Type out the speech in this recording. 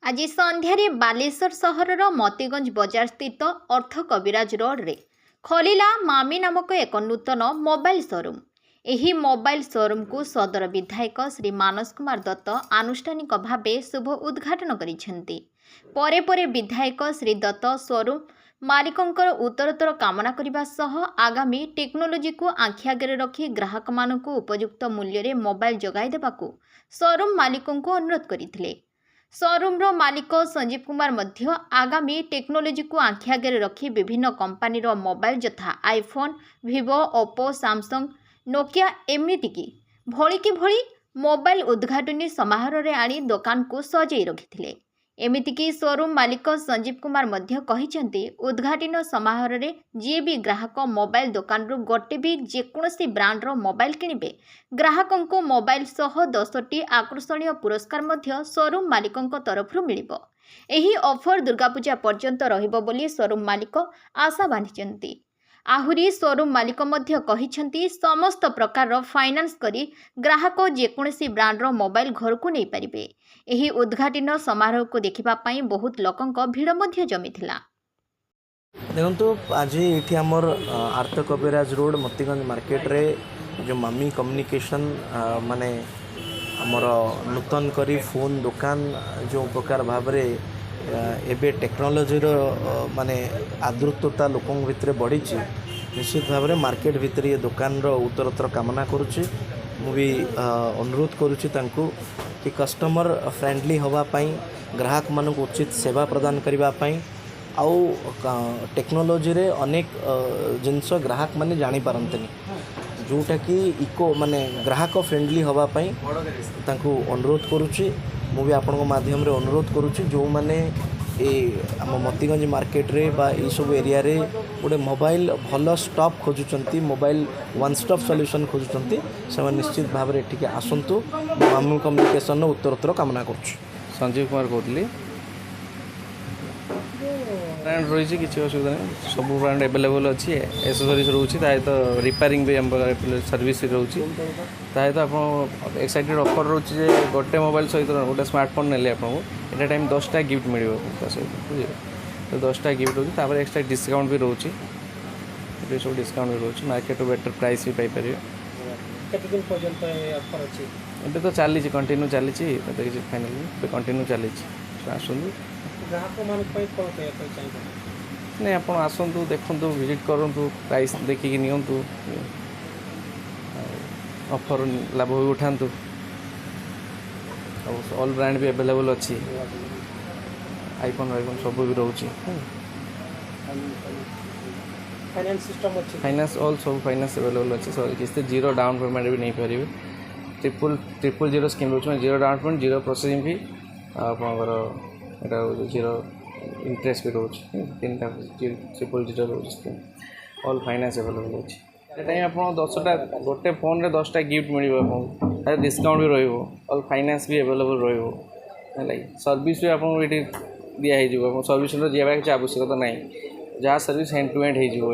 आज संध्यारे बालेश्वर सहरर मतीगंज बजार स्थित अर्थ कविराज रोड रे खलिला मामी नामक एक नूतन मोबाइल शोरूम। एही मोबाइल शोरूम को सदर विधायक श्री मानस कुमार दत्त आनुष्ठानिक भावे शुभ उद्घाटन करिसेंती। परे परे विधायक श्री दत्त शोरूम मालिकंकर उत्तरोत्तर कामना करने सह आगामी टेक्नोलोजी को आखि आगे रखी ग्राहक मानक उपयुक्त मूल्य रे मोबाइल जगाई देबाकू शोरूम मालिकों को अनुरोध करथिले। शोरूम रो मालिक संजीव कुमार मध्य आगामी टेक्नोलोजी को आखि आगे रखी विभिन्न कंपानी रो मोबाइल जथा iPhone, Vivo, Oppo, Samsung, Nokia एमतीक भली मोबाइल उद्घाटनी समारोह रे आनी दुकान को सजाई रखिथिले। एमतीक शोरूम मालिक संजीव कुमार मध्य कहिसेंती उद्घाटन समारोह रे जी भी ग्राहक मोबाइल दुकान रु गोटे भी जेकोसी ब्रांड रो मोबाइल किनिबे ग्राहकों को मोबाइल सह 10टी आकर्षणीय पुरस्कार मध्य शोरूम मालिकों तरफ मिलिबो। एही ऑफर दुर्गा पूजा पर्यंत रहिबो बोली शोरूम मालिक आशा बांधिसेंती। आहुरी शोरूम मालिक मध्य कहिसेंती समस्त प्रकार फाइनान्स करी ग्राहक जेकोसी ब्रांड रो मोबाइल घर को नहीं पारिबे। एही उद्घाटन समारोह को देखिबा पई बहुत लोकंक भीड़ मध्य जमिथिला। देखो आज ये आमर आर्थ कविराज रोड मतीगंज मार्केट रे जो मामी कम्युनिकेशन माने आमर नूतन करी फोन दुकान जो प्रकार भाव एबे टेक्नोलोजी माने आदृतता लोकों भितर बढ़ी निश्चित भाव में मार्केट भितर ये दुकान उत्तरोत्तर कामना करुच्ची। मु भी अनुरोध करुच्ची कि कस्टमर फ्रेंडली होगापाई ग्राहक मान उचित सेवा प्रदान करने आउ टेक्नोलोजी रे अनेक जिनस ग्राहक माने जानी पारंतनी जोटा कि इको माने ग्राहक फ्रेंडली होगापाई तांको अनुरोध करुच्ची। मु भी आपण माध्यम रे अनुरोध करुच्ची जो माने आम मतीगंज मार्केट रे बा ये सब एरिया रे गोटे मोबाइल भल स्टॉप खोजुचंती मोबाइल वन स्टॉप सॉल्यूशन खोजुचंती से निश्चित भाव में ठीक आसतु। मामी कम्युनिकेशन उत्तरोत्तर कामना करुच्छु। संजीव कुमार कहली ब्रांड रही किसी असुविधा नहीं सब ब्रांड एवेलेबल अच्छी एसेसरीज रोचे तो रिपेयरिंग भी सर्विस रोचे तो आप एक्साइटेड ऑफर रोचे गोटे मोबाइल सहित गोटे स्मार्टफोन नेले आपको एट टाइम 10टा गिफ्ट मिल सहित बुझे तो 10टा गिफ्ट रोचे एक्सट्रा डिस्काउंट भी रोचे सब डिस्काउंट भी रोचे मार्केट बेटर प्राइस भी पाइपर। एबे तो चली कंटिन्यू चली किसी फाइनाल कंटिन्यू चली आसतु नहीं आप आसतु देखु विजिट करूँ प्राइस देखिए नियंतु ऑफर लाभ भी उठातु ऑल ब्रांड भी अवेलेबल अच्छी आईफोन सब भी रोचे फाइनेंस ऑल सब फाइनेंस अवेलेबल अच्छी किसी जीरो डाउन पेमेंट भी नहीं पारे ट्रिपल जीरो स्कीम रोचे zero down payment zero processing fee आपंकर जीरो इंटरेस्ट भी रोचे तीन ट्रिपल जीरो रोज स्कीम ऑल फाइनेंस अवेलेबल अच्छी टाइम आप 10टा गोटे फोन रे 10टा गिफ्ट मिल डिस्काउंट भी रॉल फाइनेंस भी अवेलेबल रही सर्विस भी आपको ये दिखाई सर्विस जावाक आवश्यकता ना जहाँ सर्विस हैंड टू हैंड हो।